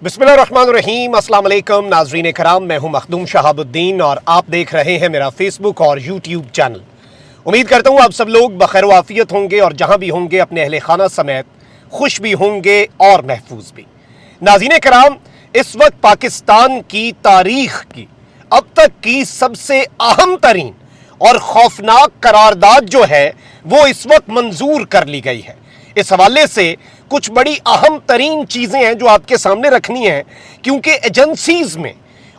बिस्मिल्लाहिर्रहमानिर्रहीम, अस्सलाम वालेकुम नाजरीन कराम। मैं हूं मखदूम शहाबुद्दीन और आप देख रहे हैं मेरा फेसबुक और यूट्यूब चैनल। उम्मीद करता हूं आप सब लोग बखैर व आफियत होंगे और जहां भी होंगे अपने अहले खाना समेत खुश भी होंगे और महफूज भी। नाज़रीन कराम, इस वक्त पाकिस्तान की तारीख की अब तक की सबसे अहम तरीन और खौफनाक करारदाद जो है वो इस वक्त मंजूर कर ली गई है। इस हवाले से कुछ बड़ी अहम तरीन चीज़ें हैं जो आपके सामने रखनी है, क्योंकि एजेंसीज में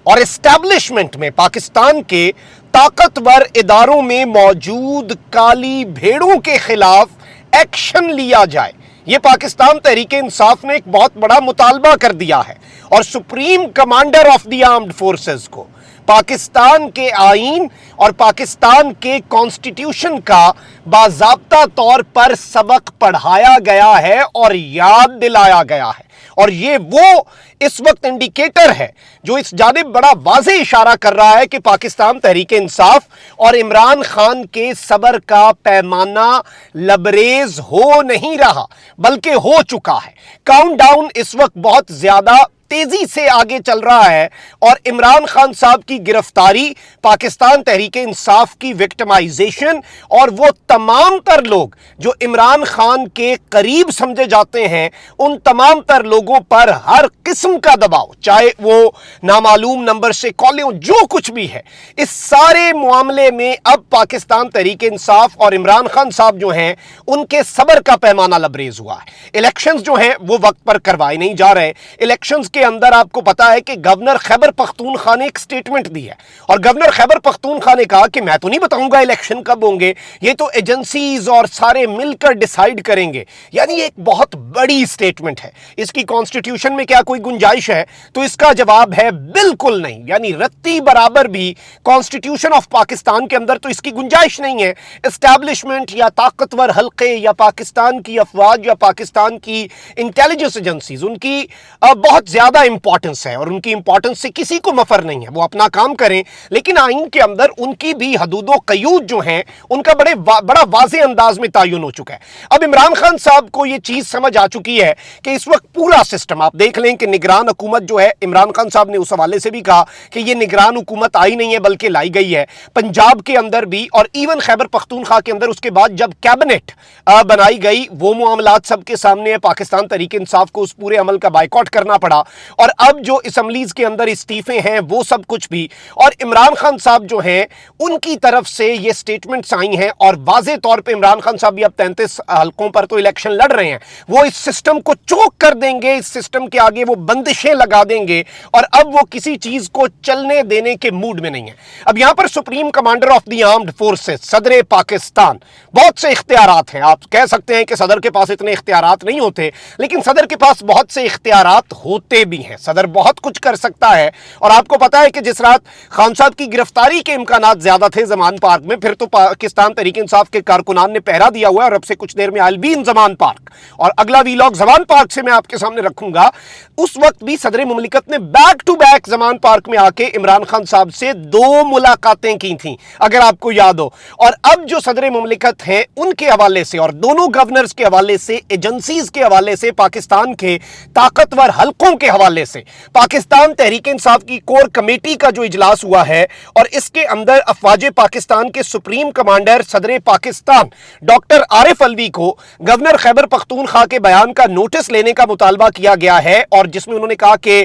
और एस्टैब्लिशमेंट में पाकिस्तान के ताकतवर इदारों में मौजूद काली भेड़ों के खिलाफ एक्शन लिया जाए। ये पाकिस्तान तहरीक इंसाफ ने एक बहुत बड़ा मुतालबा कर दिया है और supreme commander of the armed forces को पाकिस्तान के आईन और पाकिस्तान के कॉन्स्टिट्यूशन का बाज़ाब्ता तौर पर सबक पढ़ाया गया है और याद दिलाया गया है। और ये वो इस वक्त इंडिकेटर है जो इस जानिब बड़ा वाज़े इशारा कर रहा है कि पाकिस्तान तहरीक इंसाफ और इमरान खान के सब्र का पैमाना लबरेज हो नहीं रहा बल्कि हो चुका है। काउंटडाउन इस वक्त बहुत ज्यादा तेजी से आगे चल रहा है और इमरान खान साहब की गिरफ्तारी, पाकिस्तान तहरीक इंसाफ की विक्टिमाइजेशन और वो तमाम तर लोग जो इमरान खान के करीब समझे जाते हैं उन तमाम तर लोगों पर हर किस्म का दबाव, चाहे वो नामालूम नंबर से कॉलें हो, जो कुछ भी है, इस सारे मामले में अब पाकिस्तान तहरीक इंसाफ और इमरान खान साहब जो हैं उनके सब्र का पैमाना लबरेज हुआ है। इलेक्शंस जो हैं वो वक्त पर करवाए नहीं जा रहे। इलेक्शंस के अंदर आपको पता है कि गवर्नर खैबर पख्तूनख्वा ने एक स्टेटमेंट दी है और गवर्नर खैबर पख्तूनख्वा ने कहा कि मैं तो नहीं बताऊंगा इलेक्शन कब होंगे, ये तो एजेंसीज और सारे मिलकर डिसाइड करेंगे। यानी एक बहुत बड़ी स्टेटमेंट है। इसकी कॉन्स्टिट्यूशन में क्या कोई गुंजाइश है? तो इसका जवाब है बिल्कुल नहीं। यानी रत्ती बराबर भी कॉन्स्टिट्यूशन ऑफ पाकिस्तान के अंदर तो इसकी गुंजाइश नहीं है। एस्टैब्लिशमेंट या ताकतवर हल्के या पाकिस्तान की अफवाज या पाकिस्तान की इंटेलिजेंस एजेंसीज, उनकी बहुत ज्यादा इंपॉर्टेंस है और उनकी इंपॉर्टेंस से किसी को मफर नहीं है। वो अपना काम करें, लेकिन आइन के अंदर उनकी भी हदूदो कयूद जो हैं उनका बड़ा वाज़े अंदाज में तयन हो चुका है। अब इमरान खान साहब को ये चीज समझ आ चुकी है कि इस वक्त पूरा सिस्टम, आप देख लें कि निगरान हुकूमत जो है, इमरान खान साहब ने उस हवाले से भी कहा कि ये निगरान हुकूमत आई नहीं है बल्कि लाई गई है। पंजाब के अंदर भी और इवन खैबर पख्तूनख्वा के अंदर उसके बाद जब कैबिनेट बनाई गई वो मामलात सबके सामने है। पाकिस्तान तहरीक इंसाफ को उस पूरे अमल का बाइकआउट करना पड़ा और अब जो असम्बलीज के अंदर इस्तीफे हैं वो सब कुछ भी, और इमरान खान साहब जो हैं उनकी तरफ से ये स्टेटमेंट्स आई हैं और वाज़े तौर पे इमरान खान साहब भी अब 33 हल्कों पर तो इलेक्शन लड़ रहे हैं। वो इस सिस्टम को चोक कर देंगे, इस सिस्टम के आगे वो बंदिशें लगा देंगे और अब वो किसी चीज को चलने देने के मूड में नहीं है। अब यहां पर supreme commander of the armed forces सदर पाकिस्तान, बहुत से इख्तियारात हैं। आप कह सकते हैं कि सदर के पास इतने इख्तियारात नहीं होते, लेकिन सदर के पास बहुत से इख्तियारात होते भी हैं। सदर बहुत कुछ कर सकता है और आपको पता है कि जिस रात खान साहब की गिरफ्तारी के इम्कानात ज्यादा थे जमान पार्क में, फिर तो पाकिस्तान तहरीक इंसाफ के कारकुनान ने पहरा दिया हुआ है और अब से कुछ देर में आई बी इन जमान पार्क और अगला वीलॉग जमान पार्क से मैं आपके सामने रखूंगा। उस वक्त भी सदर मुमलिकत ने back to back Zaman park में आके इमरान खान साहब से 2 मुलाकातें की थी, अगर आपको याद हो। और अब जो सदर मुमलिकत है उनके हवाले से और दोनों गवर्नर्स के हवाले से, एजेंसीज के हवाले से, पाकिस्तान के ताकतवर हल्कों के हवाले से पाकिस्तान तहरीक इंसाफ की कोर कमेटी का जो इजलास हुआ है और इसके अंदर अफवाज पाकिस्तान के सुप्रीम कमांडर सदर पाकिस्तान डॉक्टर आरिफ अलवी को गवर्नर खैबर पख्तूनख्वा के बयान का नोटिस लेने का मुतालबा किया गया है और जिसमें उन्होंने कहा कि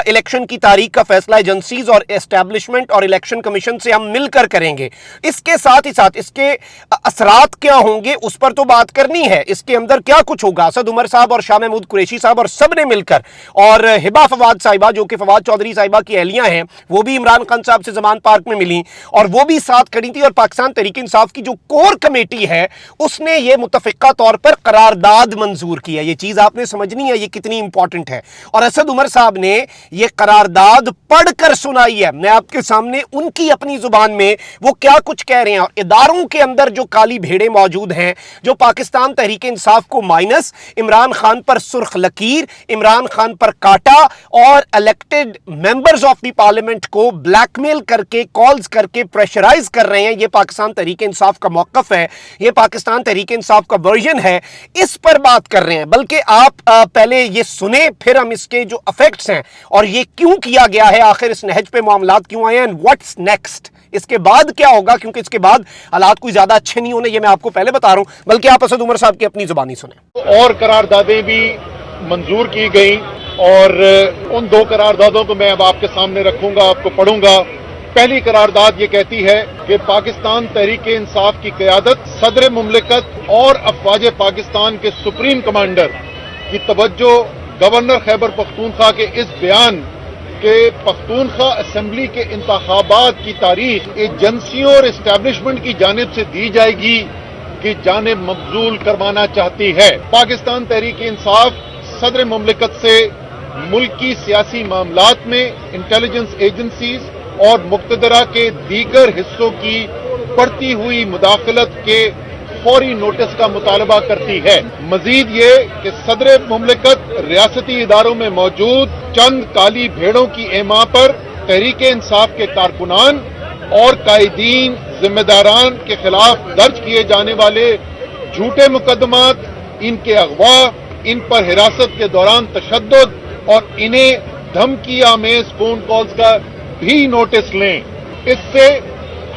इलेक्शन की तारीख का फैसला एजेंसीज और एस्टैब्लिशमेंट और इलेक्शन कमीशन से हम मिलकर करेंगे। इसके साथ ही साथ इसके असरात क्या होंगे उस पर तो बात करनी है। इसके अंदर क्या कुछ होगा, असद उमर साहब और शाह महमूद कुरैशी साहब और सब ने मिलकर, और हिबा फवाद साहिबा जो कि फवाद चौधरी साहिबा की अहलियां हैं वो भी इमरान खान साहब से जमान पार्क में मिली और वो भी साथ खड़ी थी। और पाकिस्तान तहरीक इंसाफ की जो कोर कमेटी है उसने ये मुतफिका तौर पर करारदाद मंजूर की है। ये चीज आपने समझनी है, ये कितनी इंपॉर्टेंट है। और असद उमर साहब ने ये करारदाद पढ़कर सुनाई है। मैं आपके सामने उनकी अपनी जुबान में वो क्या कुछ कह रहे हैं। और इदारों के अंदर जो काली भेड़ें मौजूद हैं जो पाकिस्तान तहरीक इंसाफ को माइनस, इमरान खान पर सुर्ख लकीर, इमरान खान पर काट ڈاٹا اور elected members of the parliament کو بلیک میل کر کے کالز کر کے پریشرائز کر رہے ہیں. یہ پاکستان تحریک انصاف کا موقف ہے, یہ پاکستان تحریک انصاف کا ورژن ہے, اس پر بات کر رہے ہیں. بلکہ آپ پہلے یہ سنیں, پھر ہم اس کے جو افیکٹس ہیں اور یہ کیوں کیا گیا ہے, آخر اس نہج پہ معاملات کیوں آئے ہیں, اینڈ واٹس نیکسٹ, اس کے بعد کیا ہوگا, کیونکہ اس کے بعد حالات کوئی زیادہ اچھے نہیں ہونے, یہ میں آپ کو پہلے بتا رہا ہوں. بلکہ آپ اسد عمر صاحب کی اپنی زبانی سنیں. اور قراردادیں بھی منظور کی گئیں اور ان دو قراردادوں کو میں اب آپ کے سامنے رکھوں گا, آپ کو پڑھوں گا. پہلی قرارداد یہ کہتی ہے کہ پاکستان تحریک انصاف کی قیادت صدر مملکت اور افواج پاکستان کے سپریم کمانڈر کی توجہ گورنر خیبر پختونخوا کے اس بیان کہ پختونخوا اسمبلی کے انتخابات کی تاریخ ایجنسیوں اور اسٹیبلشمنٹ کی جانب سے دی جائے گی کی جانب مبذول کروانا چاہتی ہے. پاکستان تحریک انصاف صدر مملکت سے ملکی سیاسی معاملات میں انٹیلیجنس ایجنسیز اور مقتدرہ کے دیگر حصوں کی بڑھتی ہوئی مداخلت کے فوری نوٹس کا مطالبہ کرتی ہے. مزید یہ کہ صدر مملکت ریاستی اداروں میں موجود چند کالی بھیڑوں کی ایما پر تحریک انصاف کے کارکنان اور قائدین ذمہ داران کے خلاف درج کیے جانے والے جھوٹے مقدمات, ان کے اغوا, ان پر حراست کے دوران تشدد اور انہیں دھمکی آمیز فون کالز کا بھی نوٹس لیں. اس سے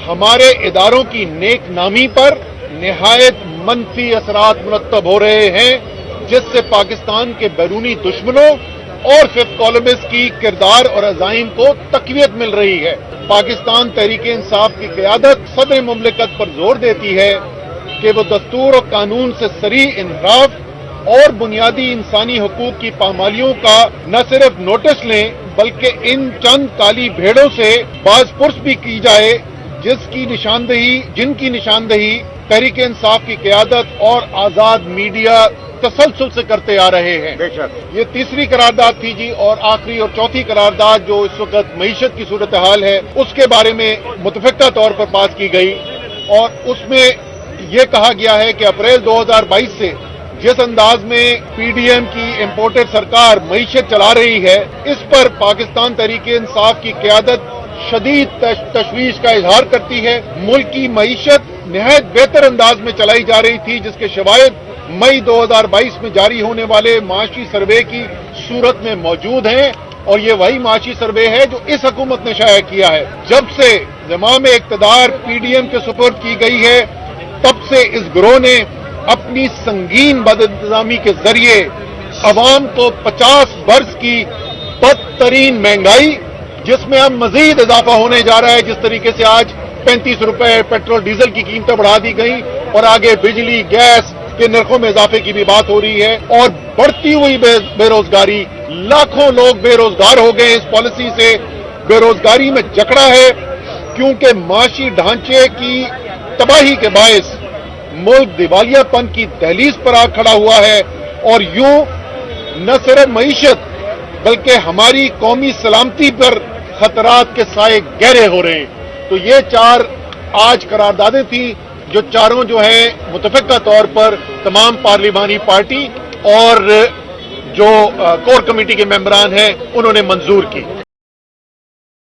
ہمارے اداروں کی نیک نامی پر نہایت منفی اثرات مرتب ہو رہے ہیں, جس سے پاکستان کے بیرونی دشمنوں اور ففتھ کالمسٹ کی کردار اور عزائم کو تقویت مل رہی ہے. پاکستان تحریک انصاف کی قیادت صدر مملکت پر زور دیتی ہے کہ وہ دستور اور قانون سے صریح انحراف اور بنیادی انسانی حقوق کی پامالیوں کا نہ صرف نوٹس لیں بلکہ ان چند کالی بھیڑوں سے باز پرس بھی کی جائے جن کی نشاندہی تحریک انصاف کی قیادت اور آزاد میڈیا تسلسل سے کرتے آ رہے ہیں. یہ تیسری قرارداد تھی جی. اور آخری اور چوتھی قرارداد جو اس وقت معیشت کی صورتحال ہے اس کے بارے میں متفقہ طور پر پاس کی گئی, اور اس میں یہ کہا گیا ہے کہ اپریل 2022 سے جس انداز میں پی ڈی ایم کی امپورٹڈ سرکار معیشت چلا رہی ہے, اس پر پاکستان تحریک انصاف کی قیادت شدید تشویش کا اظہار کرتی ہے. ملک کی معیشت نہایت بہتر انداز میں چلائی جا رہی تھی, جس کے شواہد مئی 2022 میں جاری ہونے والے معاشی سروے کی صورت میں موجود ہیں, اور یہ وہی معاشی سروے ہے جو اس حکومت نے شائع کیا ہے. جب سے زمام اقتدار پی ڈی ایم کے سپرد کی گئی ہے, تب سے اس گروہ نے اپنی سنگین بد انتظامی کے ذریعے عوام کو 50 برس کی بدترین مہنگائی, جس میں اب مزید اضافہ ہونے جا رہا ہے, جس طریقے سے آج 35 روپے پیٹرول ڈیزل کی قیمتیں بڑھا دی گئیں اور آگے بجلی گیس کے نرخوں میں اضافے کی بھی بات ہو رہی ہے, اور بڑھتی ہوئی بے روزگاری, لاکھوں لوگ بے روزگار ہو گئے. اس پالیسی سے بے روزگاری میں جکڑا ہے, کیونکہ معاشی ڈھانچے کی تباہی کے باعث ملک دیوالیہ پن کی دہلیز پر آ کھڑا ہوا ہے, اور یوں نہ صرف معیشت بلکہ ہماری قومی سلامتی پر خطرات کے سائے گہرے ہو رہے ہیں. تو یہ 4 آج قراردادیں تھیں جو چاروں جو ہیں متفقہ طور پر تمام پارلیمانی پارٹی اور جو کور کمیٹی کے ممبران ہیں انہوں نے منظور کی.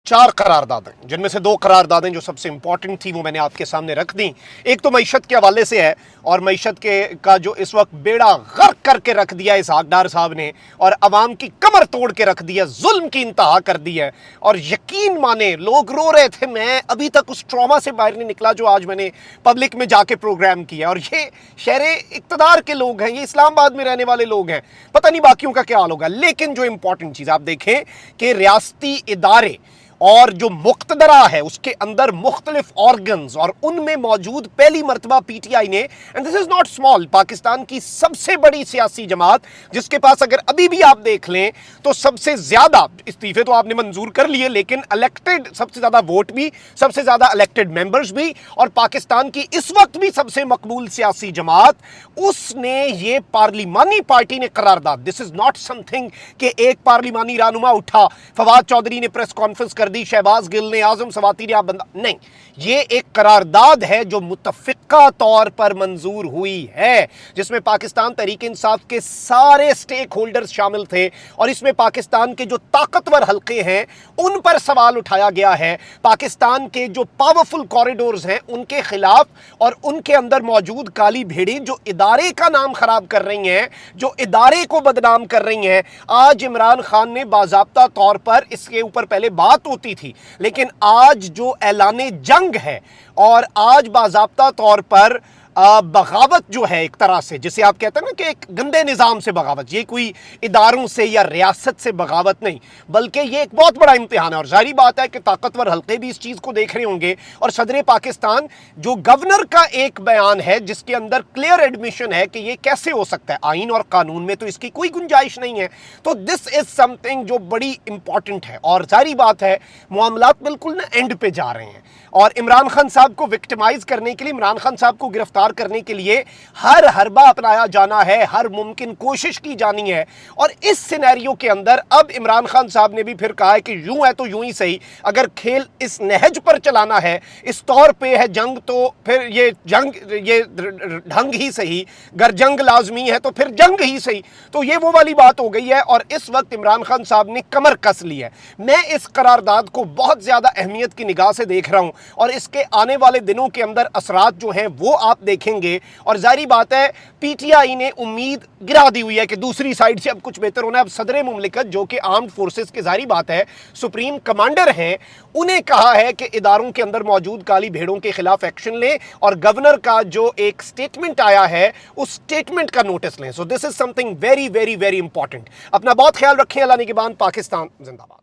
4 قراردادیں, جن میں سے 2 قراردادیں جو سب سے امپورٹنٹ تھی وہ میں نے آپ کے سامنے رکھ دیں. ایک تو معیشت کے حوالے سے ہے, اور معیشت کا جو اس وقت بیڑا غرق کر کے رکھ دیا اسحاق ڈار صاحب نے, اور عوام کی کمر توڑ کے رکھ دیا, ظلم کی انتہا کر دی ہے. اور یقین مانے لوگ رو رہے تھے, میں ابھی تک اس ٹراما سے باہر نہیں نکلا جو آج میں نے پبلک میں جا کے پروگرام کیا. اور یہ شہر اقتدار کے لوگ ہیں, یہ اسلام آباد میں رہنے والے لوگ ہیں, پتہ نہیں باقیوں کا کیا حال ہوگا. لیکن جو امپورٹنٹ چیز آپ دیکھیں کہ ریاستی ادارے اور جو مقتدرہ ہے اس کے اندر مختلف آرگنز, اور ان میں موجود پہلی مرتبہ پی ٹی آئی نے, and this is not small, Pakistan کی سب سے بڑی سیاسی جماعت جس کے پاس اگر ابھی بھی آپ دیکھ لیں تو سب سے زیادہ استعفے تو آپ نے منظور کر لیے, لیکن الیکٹڈ سب سے زیادہ ووٹ بھی, سب سے زیادہ الیکٹڈ ممبرز بھی, اور پاکستان کی اس وقت بھی سب سے مقبول سیاسی جماعت, اس نے یہ پارلیمانی پارٹی نے قرارداد, دس از ناٹ سم تھنگ کہ ایک پارلیمانی رہنما اٹھا, فواد چودھری نے پریس کانفرنس کر कर दी शहबाज गिल ने, आजम सवाती ने, आप बंदा नहीं, ये एक करारदाद है जो मुतफ़िक़ा तौर पर मंजूर हुई है, जिसमें पाकिस्तान तहरीक इंसाफ के सारे स्टेक होल्डर्स शामिल थे और इसमें पाकिस्तान के जो ताकतवर हल्के हैं उन पर सवाल उठाया गया है, पाकिस्तान के जो पावरफुल कॉरिडोर्स हैं उनके खिलाफ और उनके अंदर मौजूद काली भेड़ी जो इदारे का नाम खराब कर रही हैं, जो इदारे को बदनाम कर रही हैं। आज इमरान खान ने बाज़ाब्ता तौर पर इसके ऊपर पहले बात होती थी, लेकिन आज जो ऐलाने जंग है और आज बाज़ाब्ता तौर पर बगावत जो है, एक तरह से जिसे आप कहते हैं ना कि एक गंदे निज़ाम से बगावत, ये कोई इदारों से या रियासत से बगावत नहीं, बल्कि ये एक बहुत बड़ा इम्तिहान है। और जाहिर बात है कि ताकतवर हल्के भी इस चीज़ को देख रहे होंगे। और सदर पाकिस्तान जो गवर्नर का एक बयान है जिसके अंदर क्लियर एडमिशन है कि ये कैसे हो सकता है, आइन और कानून में तो इसकी कोई गुंजाइश नहीं है, तो दिस इज़ समथिंग जो बड़ी इंपॉर्टेंट है। और जाहिर बात है मामलात बिल्कुल ना एंड पे जा रहे हैं और इमरान खान साहब को विक्टिमाइज करने के लिए, इमरान खान साहब को गिरफ्तार करने के लिए हर हरबा अपनाया जाना है, हर मुमकिन कोशिश की जानी है। और इस सिनेरियो के अंदर अब इमरान खान साहब ने भी फिर कहा है कि यूं है तो यूं ही सही, अगर खेल इस नहज पर चलाना है, इस तौर पे है जंग, तो फिर ये जंग, ये ढंग ही सही, अगर जंग लाजमी है तो फिर जंग ही सही। तो ये वो वाली बात हो गई है और इस वक्त इमरान खान साहब ने कमर कस ली है। मैं इस करारदाद को बहुत ज्यादा अहमियत की निगाह से देख रहा हूं और इसके आने वाले दिनों के अंदर असरात जो हैं वो आप देखेंगे। और जाहिर बात है पीटीआई ने उम्मीद गिरा दी हुई है कि दूसरी साइड से अब कुछ बेहतर होना है। अब सदर मुमलिकत जो कि आर्म्ड फोर्सेस के, जाहिर बात है सुप्रीम कमांडर हैं, उन्हें कहा है कि इदारों के अंदर मौजूद काली भेड़ों के खिलाफ एक्शन लें और गवर्नर का जो एक स्टेटमेंट आया है उस स्टेटमेंट का नोटिस लें। So this is something very very very important. अपना बहुत ख्याल रखें। अल्लाह निगहबान। पाकिस्तान जिंदाबाद।